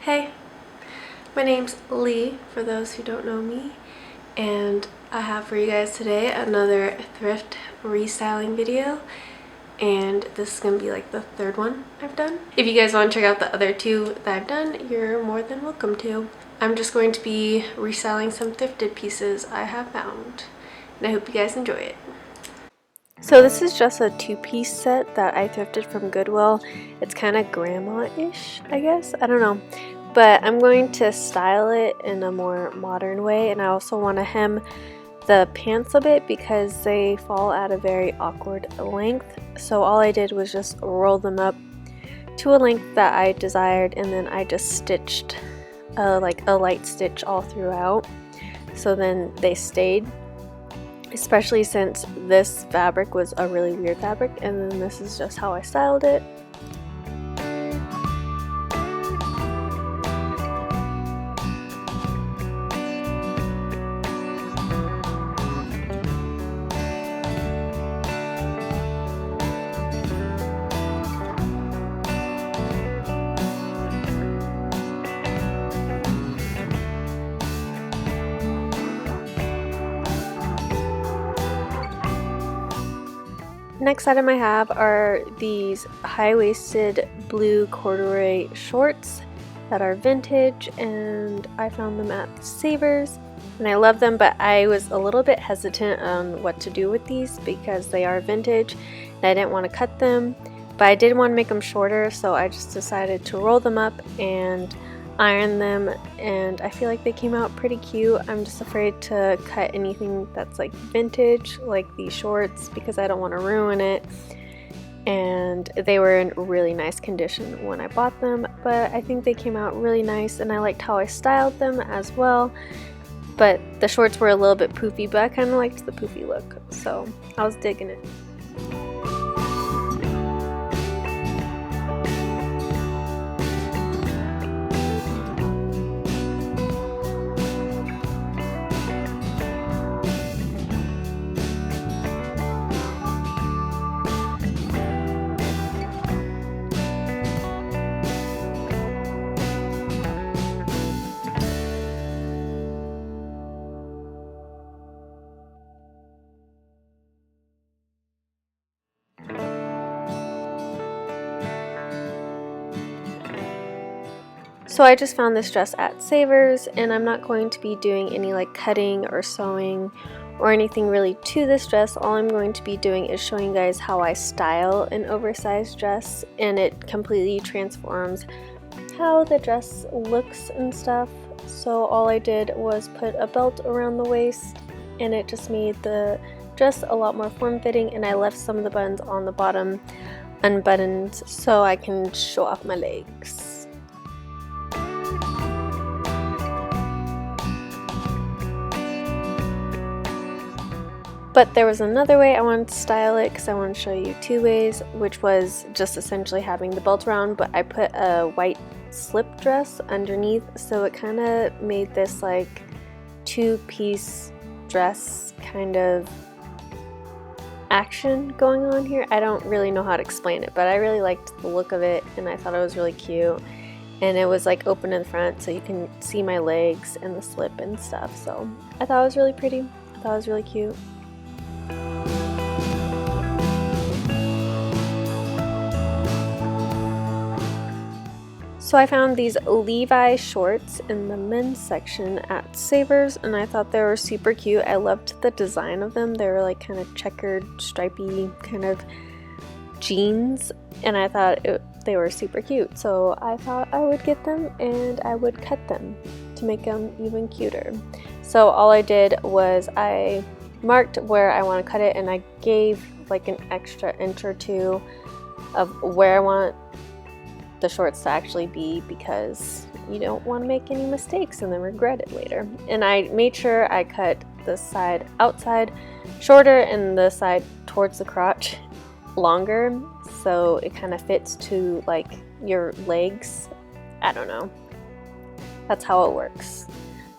Hey, my name's Lee, for those who don't know me, and I have for you guys today another thrift restyling video, and this is gonna be like the third one I've done. If you guys want to check out the other two that I've done, you're more than welcome to. I'm just going to be restyling some thrifted pieces I have found, and I hope you guys enjoy it. So this is just a two-piece set that I thrifted from Goodwill. It's kind of grandma-ish, I guess. I don't know. But I'm going to style it in a more modern way, and I also want to hem the pants a bit because they fall at a very awkward length. So all I did was just roll them up to a length that I desired, and then I just stitched like a light stitch all throughout. So then they stayed. Especially since this fabric was a really weird fabric, and then this is just how I styled it. Next item I have are these high-waisted blue corduroy shorts that are vintage, and I found them at Savers, and I love them, but I was a little bit hesitant on what to do with these because they are vintage and I didn't want to cut them, but I did want to make them shorter, so I just decided to roll them up and iron them, and I feel like they came out pretty cute. I'm just afraid to cut anything that's like vintage, like these shorts, because I don't want to ruin it. And they were in really nice condition when I bought them, but I think they came out really nice, and I liked how I styled them as well. But the shorts were a little bit poofy, but I kind of liked the poofy look, so I was digging it. So I just found this dress at Savers, and I'm not going to be doing any like cutting or sewing or anything really to this dress. All I'm going to be doing is showing you guys how I style an oversized dress, and it completely transforms how the dress looks and stuff. So all I did was put a belt around the waist, and it just made the dress a lot more form-fitting, and I left some of the buttons on the bottom unbuttoned so I can show off my legs. But there was another way I wanted to style it, because I want to show you two ways, which was just essentially having the belt around, but I put a white slip dress underneath, so it kind of made this like two-piece dress kind of action going on here. I don't really know how to explain it, but I really liked the look of it, and I thought it was really cute. And it was like open in the front, so you can see my legs and the slip and stuff, so I thought it was really pretty. I thought it was really cute. So I found these Levi shorts in the men's section at Savers, and I thought they were super cute. I loved the design of them. They were like kind of checkered, stripy kind of jeans, and I thought they were super cute. So I thought I would get them and I would cut them to make them even cuter. So all I did was I marked where I want to cut it, and I gave like an extra inch or two of where I want the shorts to actually be, because you don't want to make any mistakes and then regret it later. And I made sure I cut the side outside shorter and the side towards the crotch longer, so it kind of fits to like your legs. I don't know, that's how it works.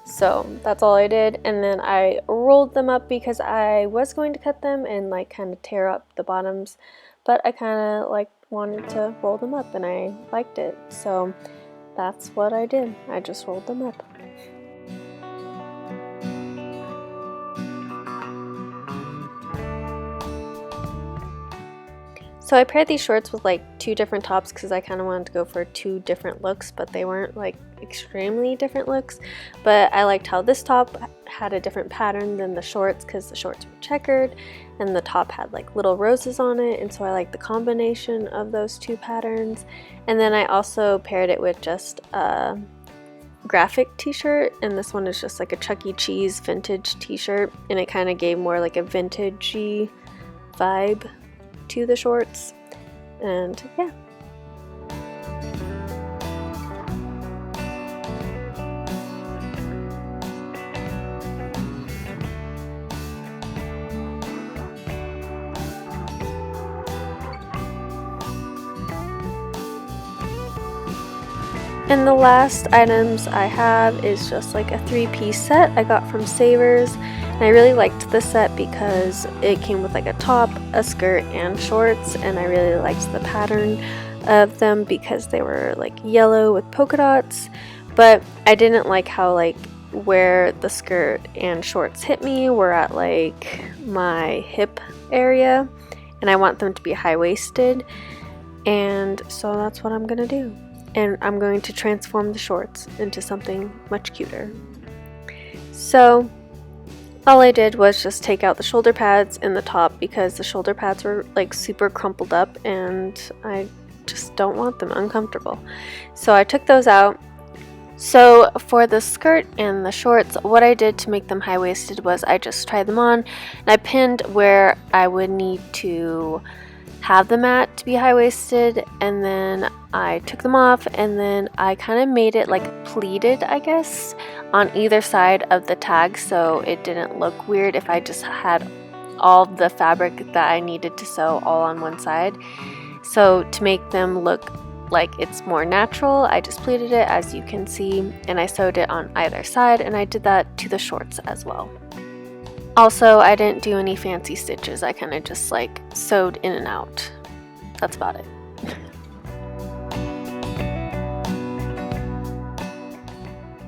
So that's all I did, and then I rolled them up because I was going to cut them and like kind of tear up the bottoms, but I kind of like wanted to roll them up and I liked it. So that's what I did. I just rolled them up. So I paired these shorts with like 2 different tops because I kind of wanted to go for 2 different looks, but they weren't like extremely different looks. But I liked how this top had a different pattern than the shorts because the shorts were checkered and the top had like little roses on it, and so I liked the combination of those 2 patterns. And then I also paired it with just a graphic t-shirt, and this one is just like a Chuck E. Cheese vintage t-shirt, and it kind of gave more like a vintagey vibe to the shorts. And yeah. And the last items I have is just like a 3-piece set I got from Savers. And I really liked this set because it came with like a top, a skirt, and shorts, and I really liked the pattern of them because they were like yellow with polka dots. But I didn't like how like where the skirt and shorts hit me were at like my hip area, and I want them to be high-waisted, and so that's what I'm gonna do. And I'm going to transform the shorts into something much cuter. So all I did was just take out the shoulder pads in the top because the shoulder pads were like super crumpled up and I just don't want them, uncomfortable. So I took those out. So for the skirt and the shorts, what I did to make them high-waisted was I just tried them on and I pinned where I would need to have them at to be high-waisted, and then I took them off, and then I kind of made it like pleated, I guess, on either side of the tag so it didn't look weird if I just had all the fabric that I needed to sew all on one side. So to make them look like it's more natural, I just pleated it, as you can see, and I sewed it on either side, and I did that to the shorts as well. Also, I didn't do any fancy stitches, I kind of just like sewed in and out. That's about it.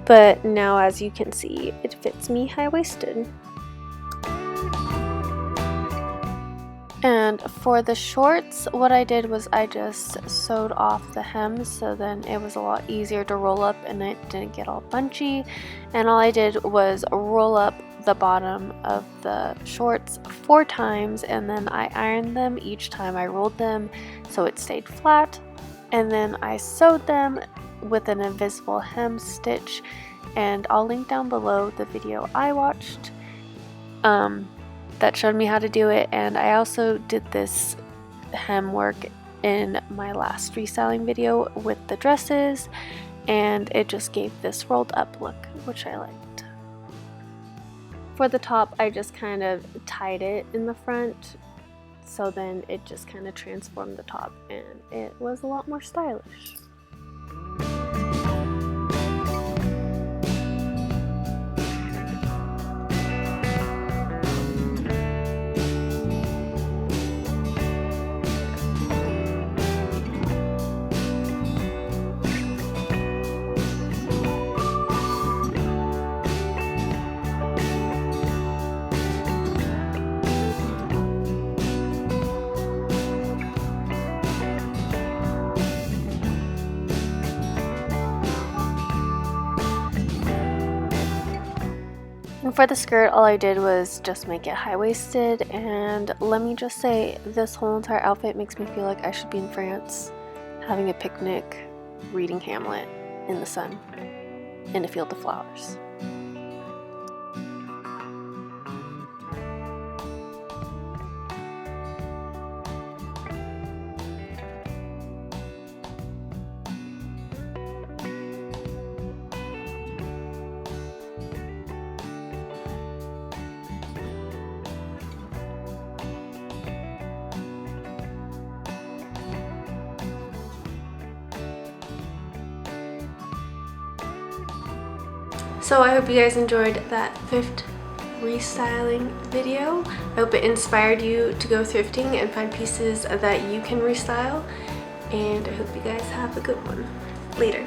But now, as you can see, it fits me high-waisted. And for the shorts, what I did was I just sewed off the hems, so then it was a lot easier to roll up and it didn't get all bunchy. And all I did was roll up the bottom of the shorts 4 times, and then I ironed them each time I rolled them so it stayed flat. And then I sewed them with an invisible hem stitch, and I'll link down below the video I watched that showed me how to do it. And I also did this hem work in my last restyling video with the dresses, and it just gave this rolled up look, which I liked. For the top, I just kind of tied it in the front, so then it just kind of transformed the top and it was a lot more stylish. And for the skirt, all I did was just make it high-waisted, and let me just say, this whole entire outfit makes me feel like I should be in France, having a picnic, reading Hamlet in the sun, in a field of flowers. So I hope you guys enjoyed that thrift restyling video. I hope it inspired you to go thrifting and find pieces that you can restyle. And I hope you guys have a good one. Later.